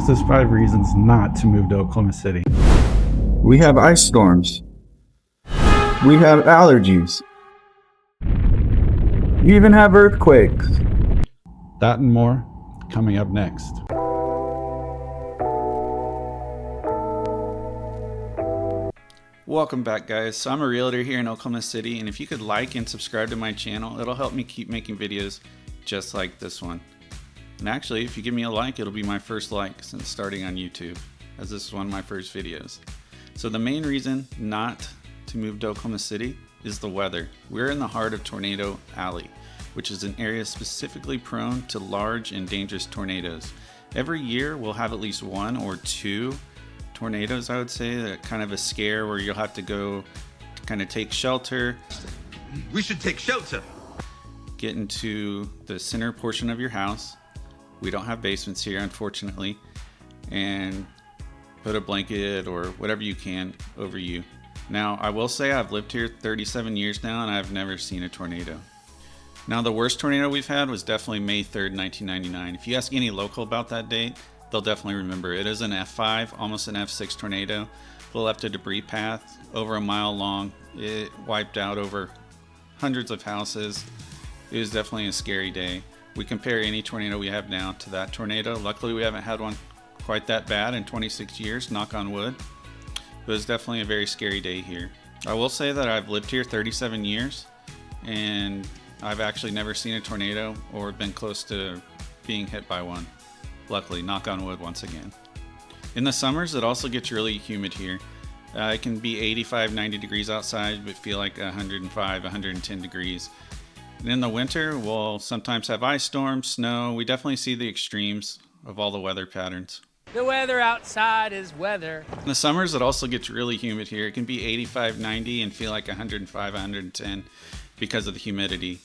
fastest 5 reasons not to move to Oklahoma City. We have ice storms. We have allergies. You even have earthquakes. That and more coming up next. Welcome back, guys. So I'm a realtor here in Oklahoma City, and if you could like and subscribe to my channel, it'll help me keep making videos just like this one. And actually, if you give me a like, it'll be my first like since starting on YouTube, as this is one of my first videos. So the main reason not to move to Oklahoma City is the weather. We're in the heart of Tornado Alley, which is an area specifically prone to large and dangerous tornadoes. Every year we'll have at least 1 or 2 tornadoes, I would say, that kind of a scare where you'll have to go to kind of take shelter. We should take shelter. Get into the center portion of your house. We don't have basements here, unfortunately, and put a blanket or whatever you can over you. Now, I will say I've lived here 37 years now, and I've never seen a tornado. Now, the worst tornado we've had was definitely May 3rd, 1999. If you ask any local about that date, they'll definitely remember. It is an F5, almost an F6 tornado. It left a debris path over a mile long. It wiped out over hundreds of houses. It was definitely a scary day. We compare any tornado we have now to that tornado. Luckily, we haven't had one quite that bad in 26 years, knock on wood. It was definitely a very scary day here. I will say that I've lived here 37 years, and I've actually never seen a tornado or been close to being hit by one. Luckily, knock on wood once again. In the summers, it also gets really humid here. It can be 85, 90 degrees outside, but feel like 105, 110 degrees. And in the winter, we'll sometimes have ice storms, snow. We definitely see the extremes of all the weather patterns. The weather outside is weather. In the summers, it also gets really humid here. It can be 85, 90 and feel like 105, 110 because of the humidity.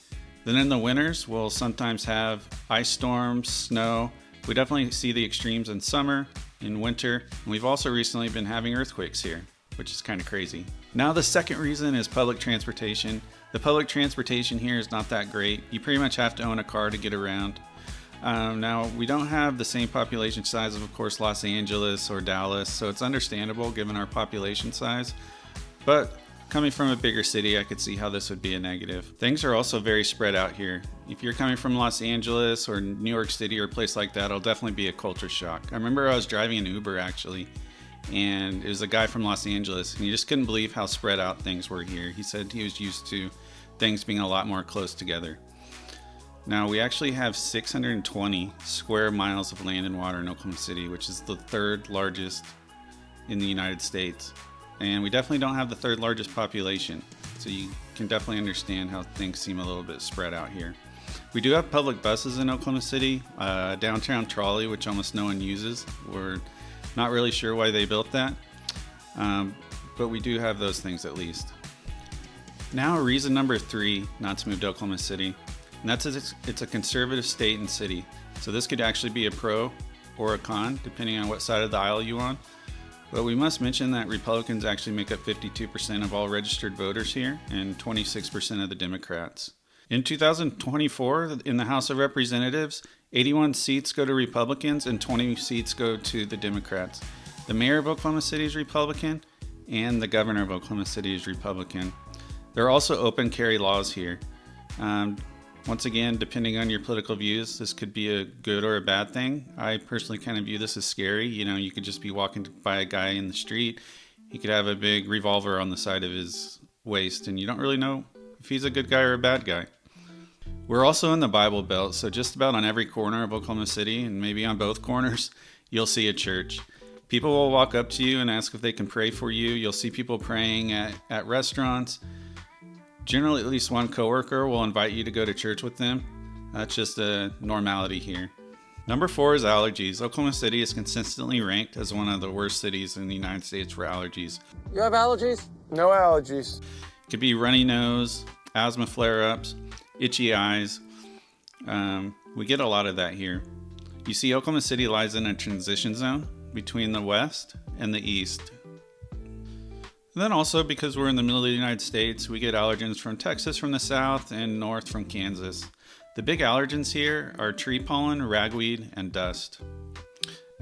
Then in the winters, we'll sometimes have ice storms, snow. We definitely see the extremes in summer, in winter, and we've also recently been having earthquakes here, which is kind of crazy. Now the second reason is public transportation. The public transportation here is not that great. You pretty much have to own a car to get around. Now, we don't have the same population size of course, Los Angeles or Dallas, so it's understandable given our population size. But coming from a bigger city, I could see how this would be a negative. Things are also very spread out here. If you're coming from Los Angeles or New York City or a place like that, it'll definitely be a culture shock. I remember I was driving an Uber actually, and it was a guy from Los Angeles, and he just couldn't believe how spread out things were here. He said he was used to things being a lot more close together. Now, we actually have 620 square miles of land and water in Oklahoma City, which is the 3rd largest in the United States. And we definitely don't have the 3rd largest population. So you can definitely understand how things seem a little bit spread out here. We do have public buses in Oklahoma City, downtown trolley, which almost no one uses. We're not really sure why they built that. But we do have those things at least. Now, reason number 3 not to move to Oklahoma City, and that's it's a conservative state and city. So this could actually be a pro or a con, depending on what side of the aisle you're on. But we must mention that Republicans actually make up 52% of all registered voters here and 26% of the Democrats. In 2024, in the House of Representatives, 81 seats go to Republicans and 20 seats go to the Democrats. The mayor of Oklahoma City is Republican, and the governor of Oklahoma City is Republican. There are also open carry laws here. Once again, depending on your political views, this could be a good or a bad thing. I personally kind of view this as scary. You know, you could just be walking by a guy in the street. He could have a big revolver on the side of his waist, and you don't really know if he's a good guy or a bad guy. We're also in the Bible Belt, so just about on every corner of Oklahoma City, and maybe on both corners, you'll see a church. People will walk up to you and ask if they can pray for you. You'll see people praying at restaurants. Generally, at least one coworker will invite you to go to church with them. That's just a normality here. Number 4 is allergies. Oklahoma City is consistently ranked as one of the worst cities in the United States for allergies. You have allergies? No allergies. It could be runny nose, asthma flare-ups, itchy eyes. We get a lot of that here. You see, Oklahoma City lies in a transition zone between the west and the east. And then also, because we're in the middle of the United States, we get allergens from Texas from the south and north from Kansas. The big allergens here are tree pollen, ragweed, and dust.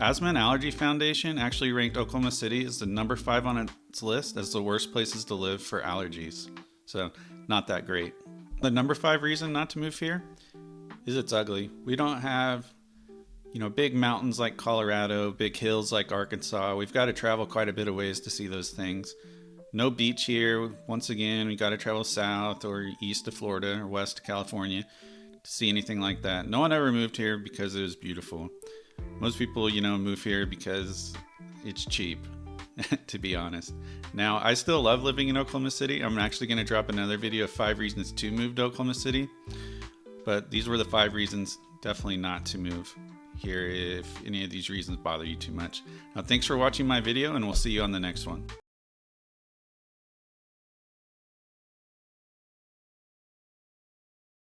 Asthma and Allergy Foundation actually ranked Oklahoma City as the number 5 on its list as the worst places to live for allergies. So not that great. The number 5 reason not to move here is it's ugly. We don't have, big mountains like Colorado, big hills like Arkansas. We've got to travel quite a bit of ways to see those things. No beach here. Once again, we got to travel south or east to Florida or west to California to see anything like that. No one ever moved here because it was beautiful. Most people, move here because it's cheap, to be honest. Now, I still love living in Oklahoma City. I'm actually going to drop another video of 5 reasons to move to Oklahoma City. But these were the 5 reasons definitely not to move here if any of these reasons bother you too much. Now, thanks for watching my video, and we'll see you on the next one.